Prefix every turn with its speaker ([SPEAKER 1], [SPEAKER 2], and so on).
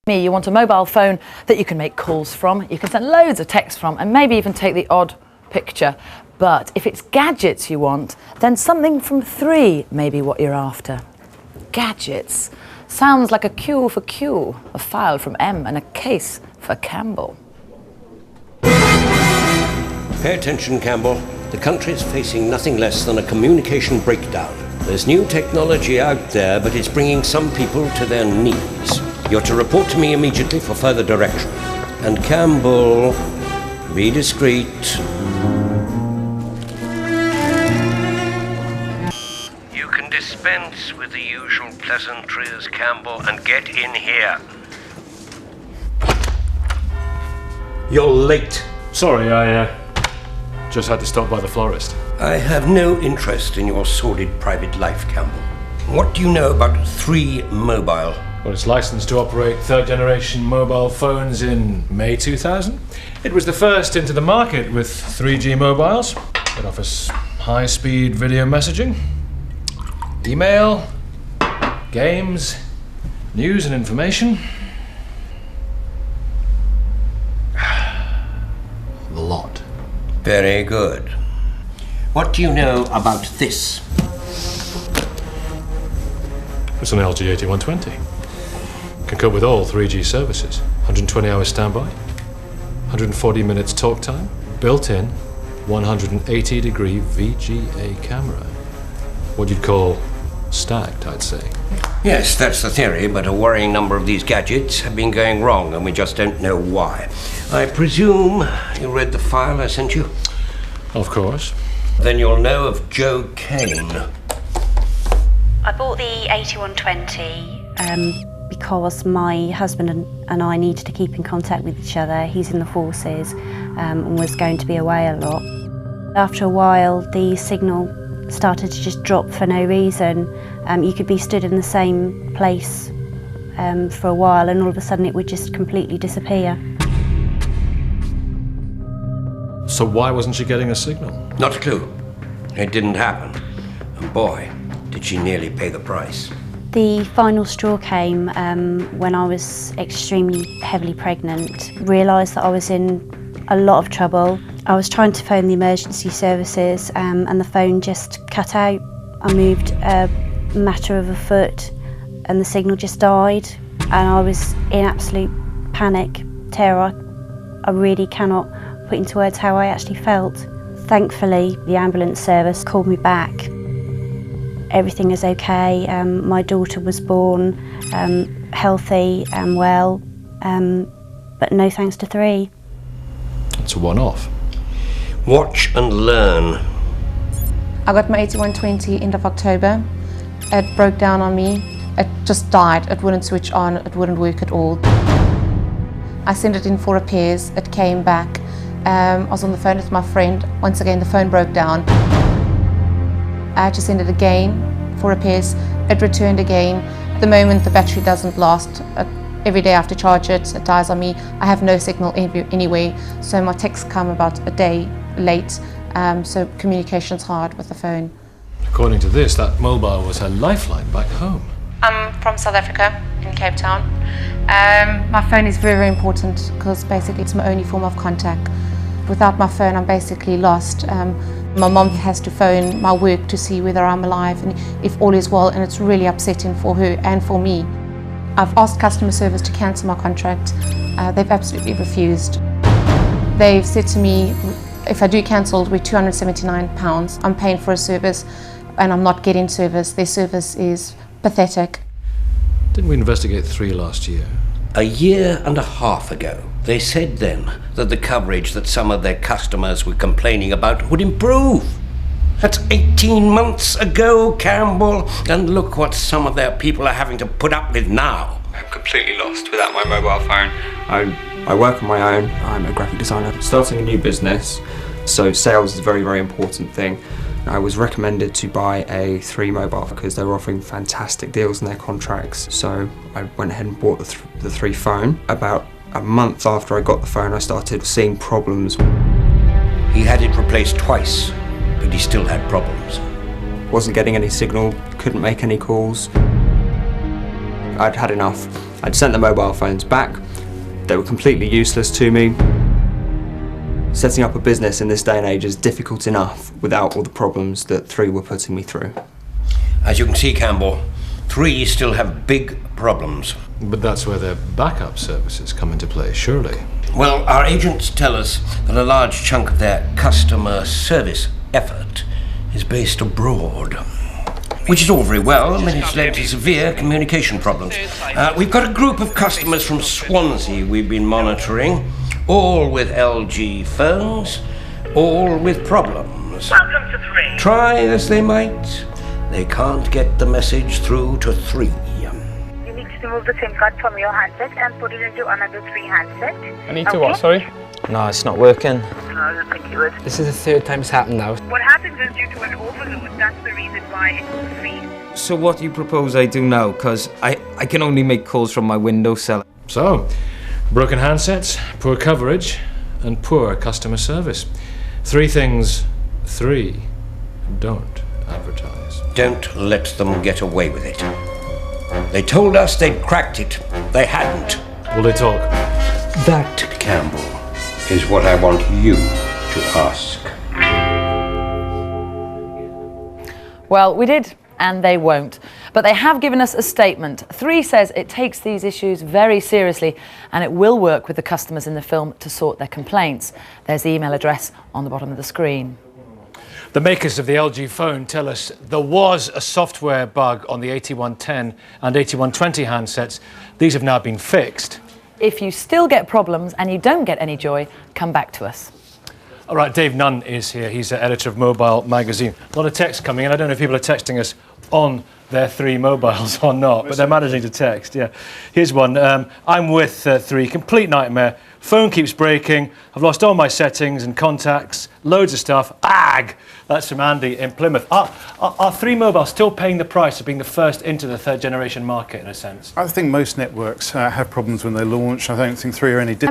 [SPEAKER 1] You want a mobile phone that you can make calls from, you can send loads of texts from, and maybe even take the odd picture. But if it's gadgets you want, then something from 3 may be what you're after. Gadgets. Sounds like a Q for Q, a file from M, and a case for Campbell.
[SPEAKER 2] Pay attention, Campbell. The country's facing nothing less than a communication breakdown. There's new technology out there, but it's bringing some people to their knees. You're to report to me immediately for further direction. And Campbell, be discreet. You can dispense with the usual pleasantries, Campbell, and get in here. You're late.
[SPEAKER 3] Sorry, I just had to stop by the florist.
[SPEAKER 2] I have no interest in your sordid private life, Campbell. What do you know about 3 Mobile?
[SPEAKER 3] Well, it's licensed to operate 3rd-generation mobile phones in May 2000. It was the first into the market with 3G mobiles. It offers high-speed video messaging, email, games, news and information. The lot.
[SPEAKER 2] Very good. What do you know about this?
[SPEAKER 3] It's an LG 8120. Can cope with all 3G services. 120 hours standby, 140 minutes talk time, built-in 180-degree VGA camera. What you'd call stacked, I'd say.
[SPEAKER 2] Yes, that's the theory, but a worrying number of these gadgets have been going wrong, and we just don't know why. I presume you read the file I sent you?
[SPEAKER 3] Of course.
[SPEAKER 2] Then you'll know of Joe Kane.
[SPEAKER 4] I bought the 8120 because my husband and I needed to keep in contact with each other. He's in the forces and was going to be away a lot. After a while, the signal started to just drop for no reason. You could be stood in the same place for a while and all of a sudden it would just completely disappear.
[SPEAKER 3] So why wasn't she getting a signal?
[SPEAKER 2] Not a clue. It didn't happen. And boy, did she nearly pay the price.
[SPEAKER 4] The final straw came when I was extremely heavily pregnant. Realised that I was in a lot of trouble. I was trying to phone the emergency services and the phone just cut out. I moved a matter of a foot and the signal just died, and I was in absolute panic, terror. I really cannot put into words how I actually felt. Thankfully, the ambulance service called me back. Everything is okay. My daughter was born healthy and well, but no thanks to 3.
[SPEAKER 3] It's a one-off.
[SPEAKER 2] Watch and learn.
[SPEAKER 5] I got my 8120 end of October. It broke down on me. It just died. It wouldn't switch on. It wouldn't work at all. I sent it in for repairs. It came back. I was on the phone with my friend. Once again, the phone broke down. I had to send it again for repairs. It returned again. At the moment, the battery doesn't last. Every day I have to charge it. It dies on me. I have no signal anyway, so my texts come about a day late. So communication's hard with the phone.
[SPEAKER 3] According to this, that mobile was her lifeline back home.
[SPEAKER 5] I'm from South Africa, in Cape Town. My phone is very, very important because basically it's my only form of contact. Without my phone, I'm basically lost. My mom has to phone my work to see whether I'm alive and if all is well, and it's really upsetting for her and for me. I've asked customer service to cancel my contract. They've absolutely refused. They've said to me, if I do cancel, we're £279. I'm paying for a service and I'm not getting service. Their service is pathetic.
[SPEAKER 3] Didn't we investigate 3 last year?
[SPEAKER 2] A year and a half ago, they said then that the coverage that some of their customers were complaining about would improve. That's 18 months ago, Campbell, and look what some of their people are having to put up with now.
[SPEAKER 6] I'm completely lost without my mobile phone. I work on my own. I'm a graphic designer. Starting a new business, so sales is a very, very important thing. I was recommended to buy a 3 mobile because they were offering fantastic deals in their contracts, so I went ahead and bought the 3 phone. About a month after I got the phone, I started seeing problems.
[SPEAKER 2] He had it replaced twice, but he still had problems.
[SPEAKER 6] Wasn't getting any signal, couldn't make any calls. I'd had enough. I'd sent the mobile phones back. They were completely useless to me. Setting up a business in this day and age is difficult enough without all the problems that 3 were putting me through.
[SPEAKER 2] As you can see, Campbell, 3 still have big problems.
[SPEAKER 3] But that's where their backup services come into play, surely.
[SPEAKER 2] Well, our agents tell us that a large chunk of their customer service effort is based abroad. Which is all very well, but it's led to severe communication problems. We've got a group of customers from Swansea we've been monitoring, all with LG phones, all with problems.
[SPEAKER 7] Welcome to 3.
[SPEAKER 2] Try as they might, they can't get the message through to 3.
[SPEAKER 7] You need to remove the SIM card from your handset and put it into another 3 handset.
[SPEAKER 8] I need to what, sorry?
[SPEAKER 9] No, it's not working.
[SPEAKER 7] No, I don't think it would.
[SPEAKER 9] This is the 3rd time it's happened now.
[SPEAKER 7] What happens is due to an overload, that's the reason why it's 3.
[SPEAKER 10] So what do you propose I do now? Because I can only make calls from my windowsill.
[SPEAKER 3] So, broken handsets, poor coverage, and poor customer service. 3 things 3 don't advertise.
[SPEAKER 2] Don't let them get away with it. They told us they'd cracked it. They hadn't.
[SPEAKER 3] Will they talk?
[SPEAKER 2] That, Campbell, is what I want you to ask.
[SPEAKER 1] Well, we did, and they won't. But they have given us a statement. 3 says it takes these issues very seriously and it will work with the customers in the film to sort their complaints. There's the email address on the bottom of the screen.
[SPEAKER 3] The makers of the LG phone tell us there was a software bug on the 8110 and 8120 handsets. These have now been fixed.
[SPEAKER 1] If you still get problems and you don't get any joy, come back to us.
[SPEAKER 3] All right, Dave Nunn is here. He's the editor of Mobile Magazine. A lot of texts coming in. I don't know if people are texting us on their 3 mobiles or not, but they're managing to text, yeah. Here's one. I'm with 3. Complete nightmare. Phone keeps breaking. I've lost all my settings and contacts. Loads of stuff. Ag! That's from Andy in Plymouth. Are 3 mobiles still paying the price of being the first into the 3rd generation market, in a sense?
[SPEAKER 11] I think most networks have problems when they launch. I don't think 3 are any different.